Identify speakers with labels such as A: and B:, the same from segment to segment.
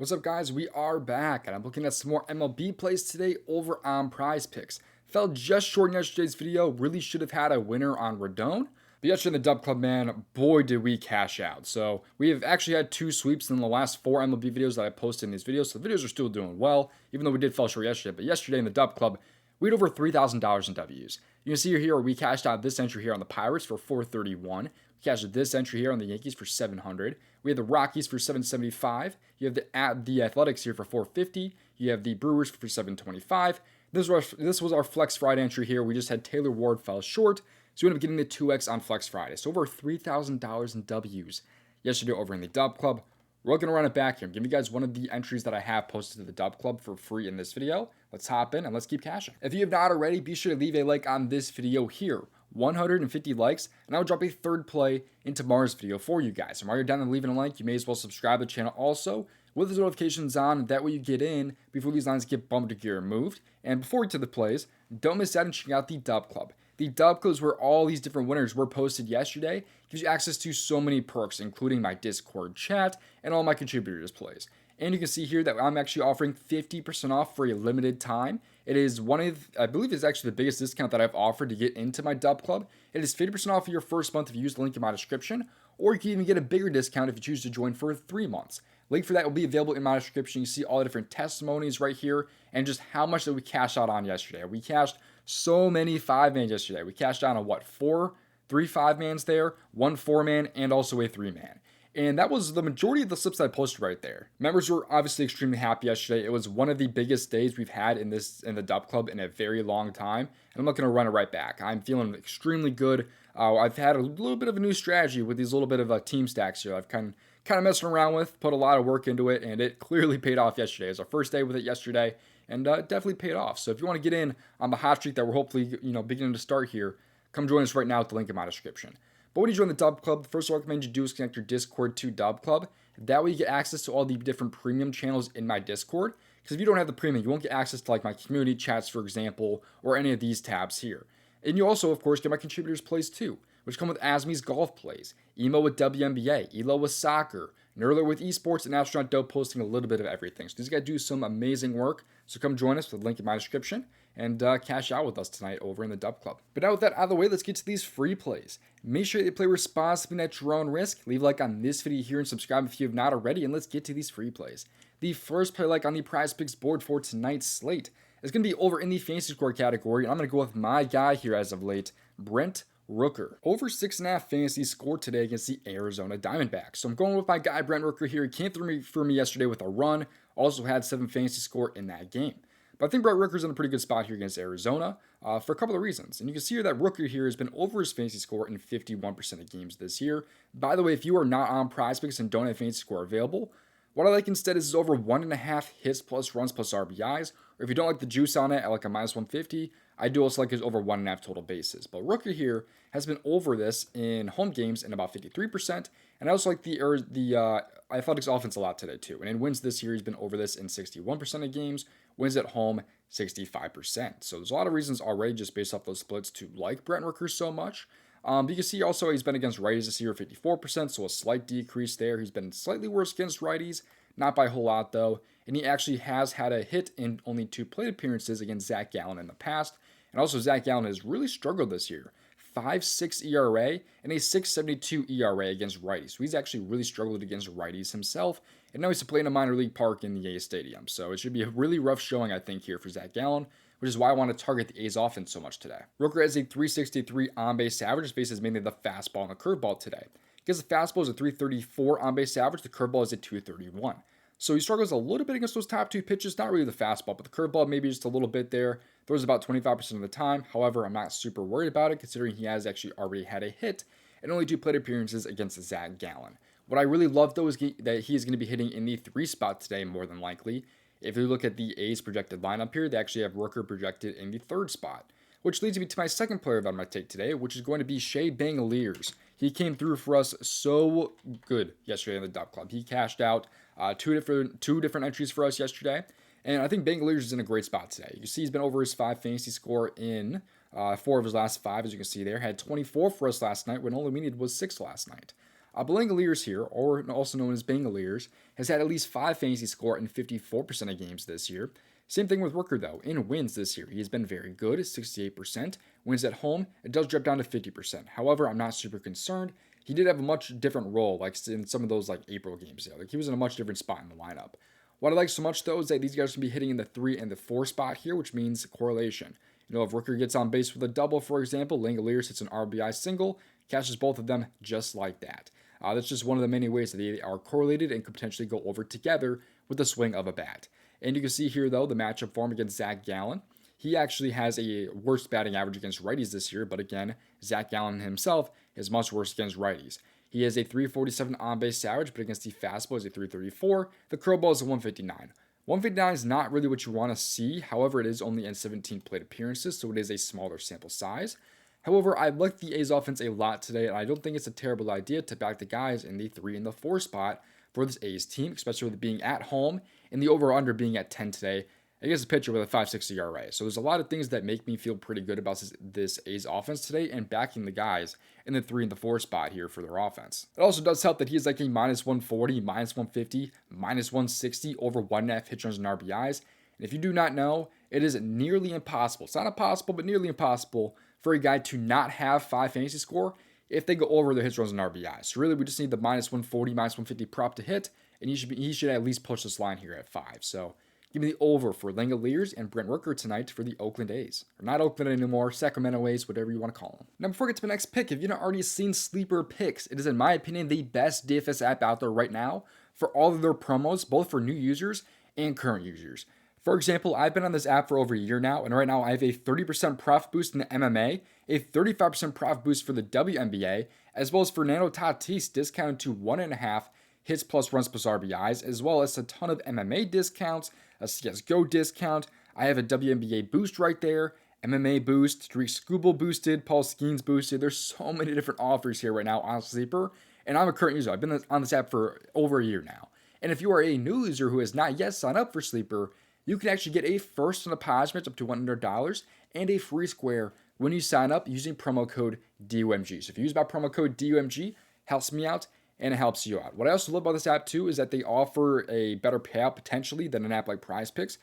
A: What's up, guys? We are back, and I'm looking at some more MLB plays today over on PrizePicks. Fell just short in yesterday's video. Really should have had a winner on Rodon. But yesterday in the DubClub, man, boy, did we cash out. So we have actually had two sweeps in the last four MLB videos that I posted in these videos. So the videos are still doing well, even though we did fall short yesterday. But yesterday in the DubClub, we had over $3,000 in W's. You can see here we cashed out this entry here on the Pirates for $431. We cashed this entry here on the Yankees for $700. We have the Rockies for $775. You have the Athletics here for $450. You have the Brewers for $725. This was our Flex Friday entry here. We just had Taylor Ward fell short, so we ended up getting the 2x on Flex Friday. So over $3,000 in W's yesterday over in the DubClub. We're going to run it back here. I'm giving you guys one of the entries that I have posted to the DubClub for free in this video. Let's hop in and let's keep cashing. If you have not already, be sure to leave a like on this video here. 150 likes, and I'll drop a third play in tomorrow's video for you guys. And while you're down and leaving a like, you may as well subscribe to the channel also with the notifications on. That way you get in before these lines get bumped or get removed. And before we get to the plays, don't miss out and check out the DubClub. The DubClub is where all these different winners were posted yesterday. It gives you access to so many perks, including my Discord chat and all my contributors' plays. And you can see here that I'm actually offering 50% off for a limited time. It is I believe it's actually the biggest discount that I've offered to get into my DubClub. It is 50% off for your first month if you use the link in my description, or you can even get a bigger discount if you choose to join for 3 months. Link for that will be available in my description. You see all the different testimonies right here and just how much that we cashed out on yesterday. We cashed so many 5-mans yesterday. We cashed out on what, 3 5-mans there, 1 4-man, and also a 3-man. And that was the majority of the slips I posted right there. Members were obviously extremely happy yesterday. It was one of the biggest days we've had in the DubClub in a very long time. And I'm not going to run it right back. I'm feeling extremely good. I've had a little bit of a new strategy with these little bit of team stacks here. I've kind of messing around with, put a lot of work into it, and it clearly paid off yesterday. It was our first day with it yesterday, and it definitely paid off. So if you want to get in on the hot streak that we're hopefully beginning to start here, come join us right now at the link in my description. But when you join the DubClub, the first thing I recommend you do is connect your Discord to DubClub. That way you get access to all the different premium channels in my Discord. Because if you don't have the premium, you won't get access to like my community chats, for example, or any of these tabs here. And you also, of course, get my contributors' plays too, which come with Asmi's golf plays, Emo with WNBA, Elo with soccer, Nerler with esports, and Astronaut Dope posting a little bit of everything. So these guys do some amazing work. So come join us with the link in my description and cash out with us tonight over in the DubClub. But now with that out of the way, let's get to these free plays. Make sure you play responsibly at your own risk. Leave a like on this video here and subscribe if you have not already. And let's get to these free plays. The first play like on the PrizePicks board for tonight's slate is going to be over in the fantasy score category. And I'm going to go with my guy here as of late, Brent Rooker. Over 6.5 fantasy score today against the Arizona Diamondbacks. So I'm going with my guy Brent Rooker here. He came through for me yesterday with a run. Also had 7 fantasy score in that game. But I think Brent Rooker's in a pretty good spot here against Arizona for a couple of reasons. And you can see here that Rooker here has been over his fantasy score in 51% of games this year. By the way, if you are not on PrizePicks and don't have fantasy score available, what I like instead is over 1.5 hits plus runs plus RBIs. Or if you don't like the juice on it, I like a minus 150. I do also like his over 1.5 total bases. But Rooker here has been over this in home games in about 53%. And I also like the Athletics offense a lot today too. And in wins this year, he's been over this in 61% of games. Wins at home, 65%. So there's a lot of reasons already just based off those splits to like Brent Rooker so much. But you can see also he's been against righties this year, 54%, so a slight decrease there. He's been slightly worse against righties, not by a whole lot though. And he actually has had a hit in only 2 plate appearances against Zach Gallen in the past. And also Zach Gallen has really struggled this year. 5.6 ERA and a 6.72 ERA against righties. So he's actually really struggled against righties himself. And now he's playing a minor league park in the A's stadium. So it should be a really rough showing, I think, here for Zach Gallen, which is why I want to target the A's offense so much today. Rooker has a 363 on-base average. His base is mainly the fastball and the curveball today. Because the fastball is a 334 on-base average, the curveball is a 231. So he struggles a little bit against those top 2 pitches, not really the fastball, but the curveball maybe just a little bit there. Throws about 25% of the time. However, I'm not super worried about it considering he has actually already had a hit and only 2 plate appearances against Zach Gallen. What I really love though is that he is going to be hitting in the 3 spot today more than likely. If you look at the A's projected lineup here, they actually have Rooker projected in the 3rd spot. Which leads me to my second player that I'm going to take today, which is going to be Shea Bangaliers. He came through for us so good yesterday in the DubClub. He cashed out two different entries for us yesterday. And I think Bangaliers is in a great spot today. You see he's been over his 5 fantasy score in 4 of his last 5, as you can see there. Had 24 for us last night when all we needed was 6 last night. Langoliers here, or also known as Bangoliers, has had at least 5 fantasy score in 54% of games this year. Same thing with Rooker though. In wins this year, he has been very good, 68%. Wins at home, it does drop down to 50%. However, I'm not super concerned. He did have a much different role, like in some of those like April games. Like he was in a much different spot in the lineup. What I like so much though is that these guys can be hitting in the 3 and the 4 spot here, which means correlation. If Rooker gets on base with a double, for example, Langoliers hits an RBI single, catches both of them just like that. That's just one of the many ways that they are correlated and could potentially go over together with the swing of a bat. And you can see here, though, the matchup form against Zach Gallen. He actually has a worse batting average against righties this year, but again, Zach Gallen himself is much worse against righties. He has a 347 on-base average, but against the fastball is a 334. The curveball is a 159. 159 is not really what you want to see. However, it is only in 17 plate appearances, so it is a smaller sample size. However, I like the A's offense a lot today, and I don't think it's a terrible idea to back the guys in the 3 and the 4 spot for this A's team, especially with it being at home and the over-under being at 10 today against a pitcher with a 5.60 ERA. So there's a lot of things that make me feel pretty good about this A's offense today and backing the guys in the 3 and the 4 spot here for their offense. It also does help that he's like a minus 140, minus 150, minus 160 over 1.5 hit runs and RBIs. And if you do not know, it is nearly impossible. It's not impossible, but nearly impossible for a guy to not have 5 fantasy score if they go over their hits, runs, and RBIs. So really, we just need the minus 140, minus 150 prop to hit, and he should at least push this line here at 5. So give me the over for Langoliers and Brent Rooker tonight for the Oakland A's. Or not Oakland anymore, Sacramento A's, whatever you want to call them. Now, before we get to my next pick, if you've not already seen Sleeper Picks, it is, in my opinion, the best DFS app out there right now for all of their promos, both for new users and current users. For example, I've been on this app for over a year now, and right now I have a 30% profit boost in the MMA, a 35% profit boost for the WNBA, as well as Fernando Tatis discounted to 1.5 hits plus runs plus RBIs, as well as a ton of MMA discounts, a CSGO discount. I have a WNBA boost right there, MMA boost, Tariq Skubal boosted, Paul Skeens boosted. There's so many different offers here right now on Sleeper, and I'm a current user. I've been on this app for over a year now. And if you are a new user who has not yet signed up for Sleeper, you can actually get a first on deposit up to $100 and a free square when you sign up using promo code DOMG. So if you use my promo code DOMG, helps me out and it helps you out. What I also love about this app too is that they offer a better payout potentially than an app like PrizePicks.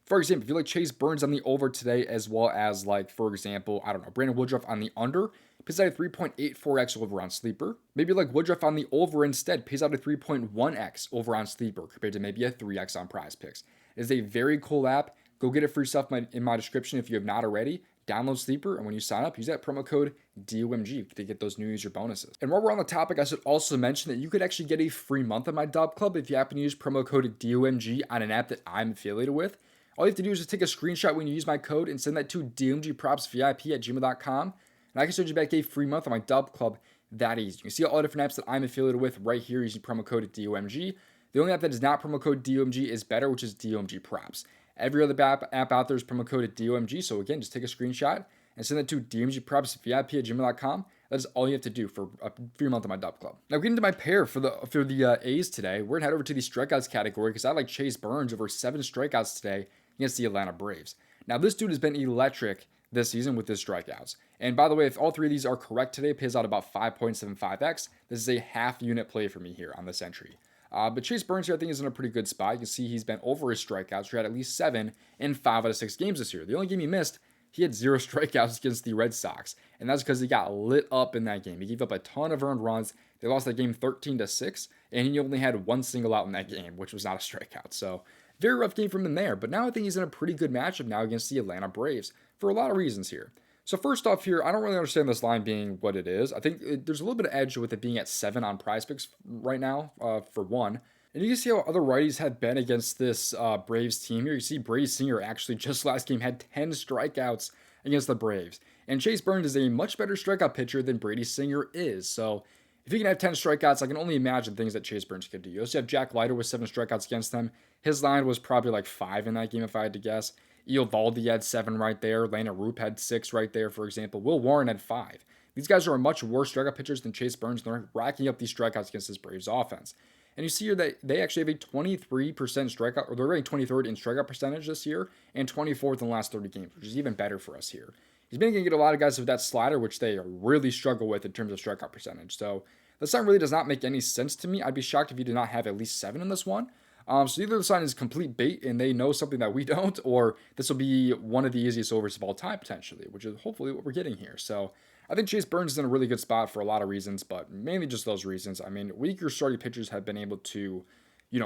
A: For example, if you like Chase Burns on the over today, as well as like, for example, I don't know, Brandon Woodruff on the under, pays out a 3.84x over on Sleeper. Maybe like Woodruff on the over instead, pays out a 3.1x over on Sleeper compared to maybe a 3x on PrizePicks. It is a very cool app. Go get it for yourself in my description if you have not already. Download Sleeper, and when you sign up, use that promo code DOMG to get those new user bonuses. And while we're on the topic, I should also mention that you could actually get a free month of my DubClub if you happen to use promo code DOMG on an app that I'm affiliated with. All you have to do is just take a screenshot when you use my code and send that to domgpropsvip@gmail.com, and I can send you back a free month of my DubClub that easy. You can see all the different apps that I'm affiliated with right here using promo code DOMG. The only app that is not promo code DOMG is Better, which is DOMG Props. Every other app out there is promo code DOMG. So again, just take a screenshot and send it to domgpropsvip@gmail.com. That is all you have to do for a free month of my DubClub. Now getting to my pair for the A's today, we're gonna head over to the strikeouts category because I like Chase Burns over 7 strikeouts today against the Atlanta Braves. Now this dude has been electric this season with his strikeouts. And by the way, if all 3 of these are correct today, it pays out about 5.75x. This is a half unit play for me here on this entry. But Chase Burns here, I think, is in a pretty good spot. You can see he's been over his strikeouts. He had at least 7 in 5 out of 6 games this year. The only game he missed, he had 0 strikeouts against the Red Sox. And that's because he got lit up in that game. He gave up a ton of earned runs. They lost that game 13-6, and he only had 1 single out in that game, which was not a strikeout. So very rough game from him there. But now I think he's in a pretty good matchup now against the Atlanta Braves for a lot of reasons here. So first off here, I don't really understand this line being what it is. I think there's a little bit of edge with it being at 7 on PrizePicks right now, for one. And you can see how other righties have been against this Braves team here. You see Brady Singer actually just last game had 10 strikeouts against the Braves. And Chase Burns is a much better strikeout pitcher than Brady Singer is. So if he can have 10 strikeouts, I can only imagine things that Chase Burns could do. You also have Jack Leiter with 7 strikeouts against them. His line was probably like 5 in that game if I had to guess. Eovaldi had 7 right there. Lana Roop had 6 right there, for example. Will Warren had 5. These guys are much worse strikeout pitchers than Chase Burns. They're racking up these strikeouts against this Braves offense. And you see here that they actually have a 23% strikeout, or they're ranked 23rd in strikeout percentage this year, and 24th in the last 30 games, which is even better for us here. He's been going to get a lot of guys with that slider, which they really struggle with in terms of strikeout percentage. So The sign really does not make any sense to me. I'd be shocked if you did not have at least 7 in this one. So either the sign is complete bait and they know something that we don't, or this will be one of the easiest overs of all time potentially, which is hopefully what we're getting here. So I think Chase Burns is in a really good spot for a lot of reasons, but mainly just those reasons. I mean, weaker starting pitchers have been able to,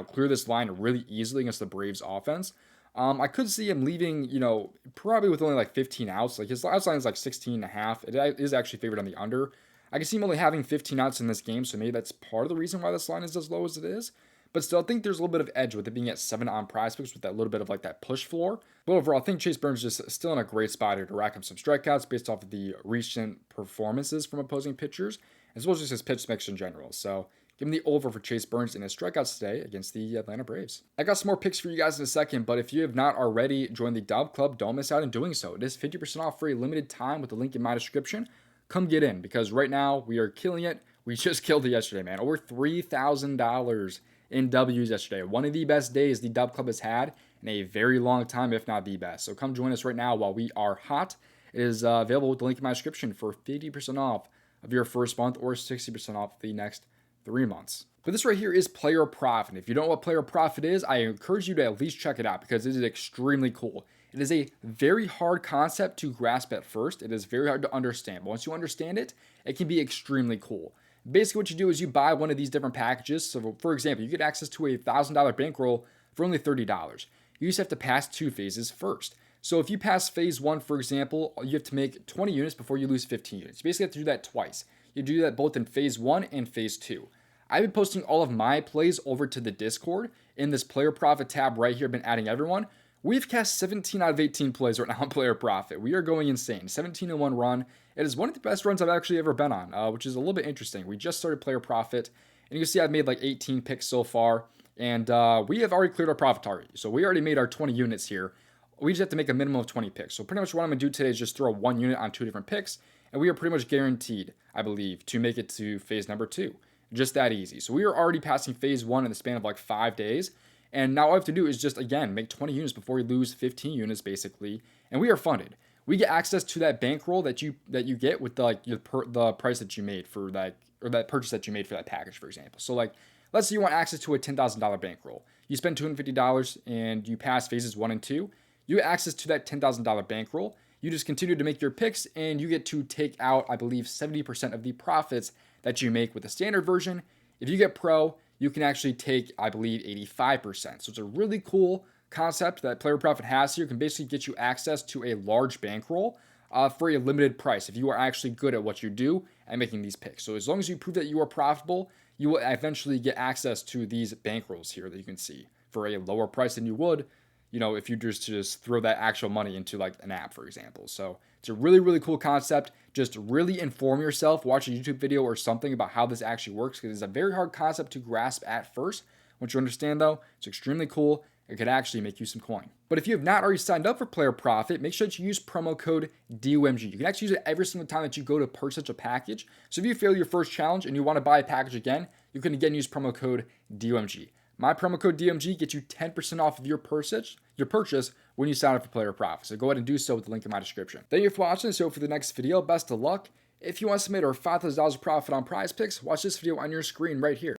A: clear this line really easily against the Braves offense. I could see him leaving, probably with only like 15 outs. Like his last line is like 16 and a half. It is actually favored on the under. I can see him only having 15 outs in this game, so maybe that's part of the reason why this line is as low as it is. But still, I think there's a little bit of edge with it being at 7 on PrizePicks with that little bit of like that push floor. But overall, I think Chase Burns is just still in a great spot here to rack up some strikeouts based off of the recent performances from opposing pitchers, as well as just his pitch mix in general. So give him the over for Chase Burns and his strikeouts today against the Atlanta Braves. I got some more picks for you guys in a second, but if you have not already joined the DubClub, don't miss out in doing so. It is 50% off for a limited time with the link in my description. Come get in, because right now we are killing it. We just killed it yesterday, man. Over $3,000 in W's yesterday. One of the best days the DubClub has had in a very long time, if not the best. So come join us right now while we are hot. It is available with the link in my description for 50% off of your first month or 60% off the next 3 months. But this right here is Player Profit. If you don't know what Player Profit is, I encourage you to at least check it out because it is extremely cool. It is a very hard concept to grasp at first. It is very hard to understand. But once you understand it, it can be extremely cool. Basically, what you do is you buy one of these different packages. So, for example, you get access to a $1,000 bankroll for only $30. You just have to pass 2 phases first. So if you pass phase 1, for example, you have to make 20 units before you lose 15 units. You basically have to do that twice. You do that both in phase 1 and phase 2. I've been posting all of my plays over to the Discord in this Player Profit tab right here. I've been adding everyone. We've cast 17 out of 18 plays right now on Player Profit. We are going insane. 17-1 run. It is one of the best runs I've actually ever been on, which is a little bit interesting. We just started Player Profit, and you can see I've made like 18 picks so far, and we have already cleared our profit target. So we already made our 20 units here. We just have to make a minimum of 20 picks. So pretty much what I'm going to do today is just throw 1 unit on 2 different picks, and we are pretty much guaranteed, I believe, to make it to phase number 2. Just that easy. So we are already passing phase 1 in the span of like 5 days. And now all I have to do is just, again, make 20 units before we lose 15 units, basically. And we are funded. We get access to that bankroll that you get with the price that you made for that, or that purchase that you made for that package, for example. So like, let's say you want access to a $10,000 bankroll. You spend $250 and you pass phases 1 and 2. You get access to that $10,000 bankroll. You just continue to make your picks and you get to take out, I believe, 70% of the profits that you make with the standard version. If you get pro, you can actually take, I believe, 85%. So it's a really cool concept that Player Profit has here. It can basically get you access to a large bankroll for a limited price if you are actually good at what you do and making these picks. So as long as you prove that you are profitable, you will eventually get access to these bankrolls here that you can see for a lower price than you would, if you just throw that actual money into like an app, for example. So it's a really, really cool concept. Just really inform yourself, watch a YouTube video or something about how this actually works, because it's a very hard concept to grasp at first. Once you understand, though, it's extremely cool. It could actually make you some coin. But if you have not already signed up for Player Profit, make sure that you use promo code DOMG. You can actually use it every single time that you go to purchase a package. So if you fail your first challenge and you want to buy a package again, you can again use promo code DOMG. My promo code DOMG gets you 10% off of your purchase when you sign up for Player Profit. So go ahead and do so with the link in my description. Thank you for watching. So for the next video, best of luck. If you want to submit our $5,000 profit on PrizePicks, watch this video on your screen right here.